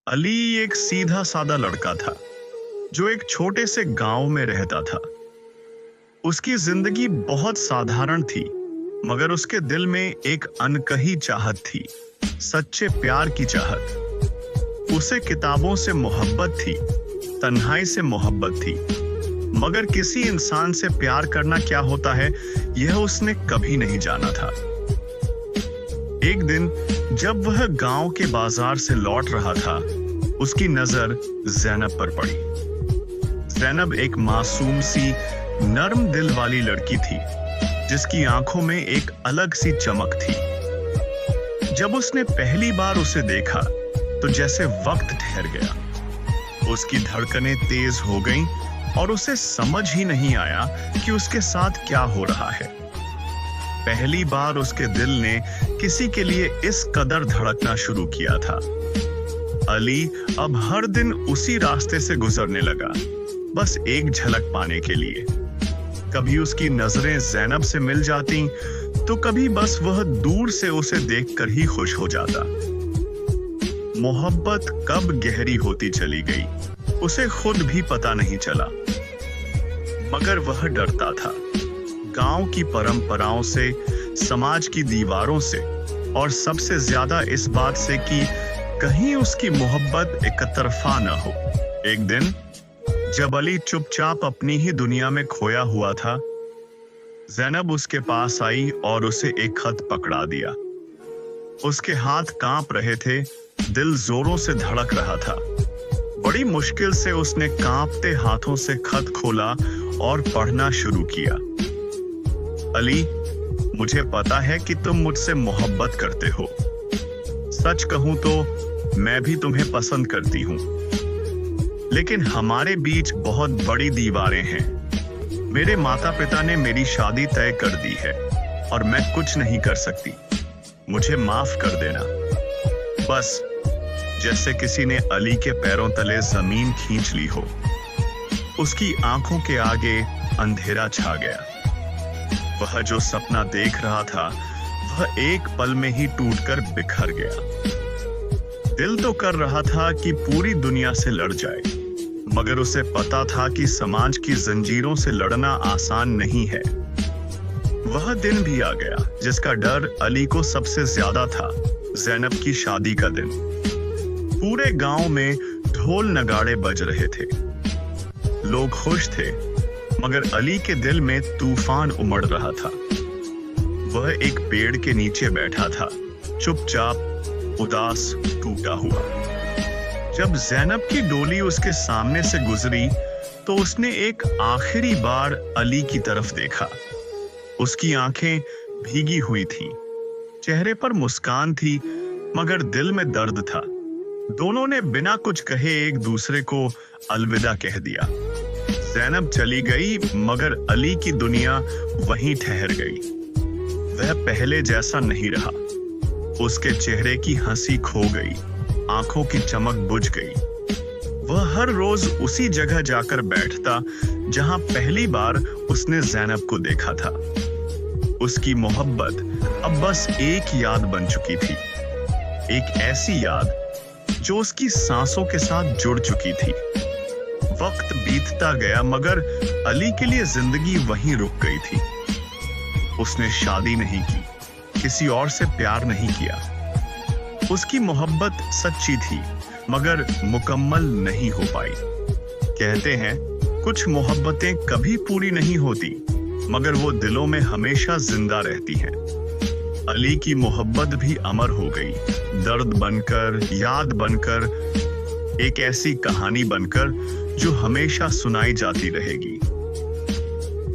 अली एक सीधा सादा लड़का था जो एक छोटे से गांव में रहता था। उसकी जिंदगी बहुत साधारण थी, मगर उसके दिल में एक अनकही चाहत थी, सच्चे प्यार की चाहत। उसे किताबों से मोहब्बत थी, तन्हाई से मोहब्बत थी, मगर किसी इंसान से प्यार करना क्या होता है यह उसने कभी नहीं जाना था। एक दिन जब वह गांव के बाजार से लौट रहा था, उसकी नजर ज़ैनब पर पड़ी। ज़ैनब एक मासूम सी नर्म दिल वाली लड़की थी, जिसकी आंखों में एक अलग सी चमक थी। जब उसने पहली बार उसे देखा तो जैसे वक्त ठहर गया। उसकी धड़कनें तेज हो गईं और उसे समझ ही नहीं आया कि उसके साथ क्या हो रहा है। पहली बार उसके दिल ने किसी के लिए इस कदर धड़कना शुरू किया था। अली अब हर दिन उसी रास्ते से गुजरने लगा, बस एक झलक पाने के लिए। कभी उसकी नजरें ज़ैनब से मिल जाती, तो कभी बस वह दूर से उसे देखकर ही खुश हो जाता। मोहब्बत कब गहरी होती चली गई, उसे खुद भी पता नहीं चला। मगर वह डरता था, गांव की परंपराओं से, समाज की दीवारों से, और सबसे ज्यादा इस बात से कि कहीं उसकी मोहब्बत एकतरफा न हो। एक दिन जब अली चुपचाप अपनी ही दुनिया में खोया हुआ था, ज़ैनब उसके पास आई और उसे एक खत पकड़ा दिया। उसके हाथ कांप रहे थे, दिल जोरों से धड़क रहा था। बड़ी मुश्किल से उसने कांपते हाथों से खत खोला और पढ़ना शुरू किया। अली, मुझे पता है कि तुम मुझसे मोहब्बत करते हो। सच कहूं तो मैं भी तुम्हें पसंद करती हूं, लेकिन हमारे बीच बहुत बड़ी दीवारें हैं। मेरे माता पिता ने मेरी शादी तय कर दी है और मैं कुछ नहीं कर सकती। मुझे माफ कर देना। बस जैसे किसी ने अली के पैरों तले जमीन खींच ली हो। उसकी आंखों के आगे अंधेरा छा गया। वह जो सपना देख रहा था, वह एक पल में ही टूटकर बिखर गया। दिल तो कर रहा था कि पूरी दुनिया से लड़ जाए, मगर उसे पता था कि समाज की जंजीरों से लड़ना आसान नहीं है। वह दिन भी आ गया जिसका डर अली को सबसे ज्यादा था, ज़ैनब की शादी का दिन। पूरे गांव में ढोल नगाड़े बज रहे थे। लोग खुश थे, मगर अली के दिल में तूफान उमड़ रहा था। वह एक पेड़ के नीचे बैठा था, चुपचाप, उदास, टूटा हुआ। जब ज़ैनब की डोली उसके सामने से गुजरी, तो उसने एक आखिरी बार अली की तरफ देखा। उसकी आंखें भीगी हुई थीं, चेहरे पर मुस्कान थी, मगर दिल में दर्द था। दोनों ने बिना कुछ कहे एक दूसरे को अलविदा कह दिया। ज़ैनब चली गई, मगर अली की दुनिया वहीं ठहर गई। वह पहले जैसा नहीं रहा। उसके चेहरे की हंसी खो गई, आंखों की चमक बुझ गई। वह हर रोज उसी जगह जाकर बैठता जहां पहली बार उसने ज़ैनब को देखा था। उसकी मोहब्बत अब बस एक याद बन चुकी थी, एक ऐसी याद जो उसकी सांसों के साथ जुड़ चुकी थी। वक्त बीतता गया, मगर अली के लिए जिंदगी वहीं रुक गई थी। उसने शादी नहीं की, किसी और से प्यार नहीं किया। उसकी मोहब्बत सच्ची थी, मगर मुकम्मल नहीं हो पाई। कहते हैं कुछ मोहब्बतें कभी पूरी नहीं होती, मगर वो दिलों में हमेशा जिंदा रहती हैं। अली की मोहब्बत भी अमर हो गई, दर्द बनकर, याद बनकर, एक ऐसी कहानी बनकर जो हमेशा सुनाई जाती रहेगी।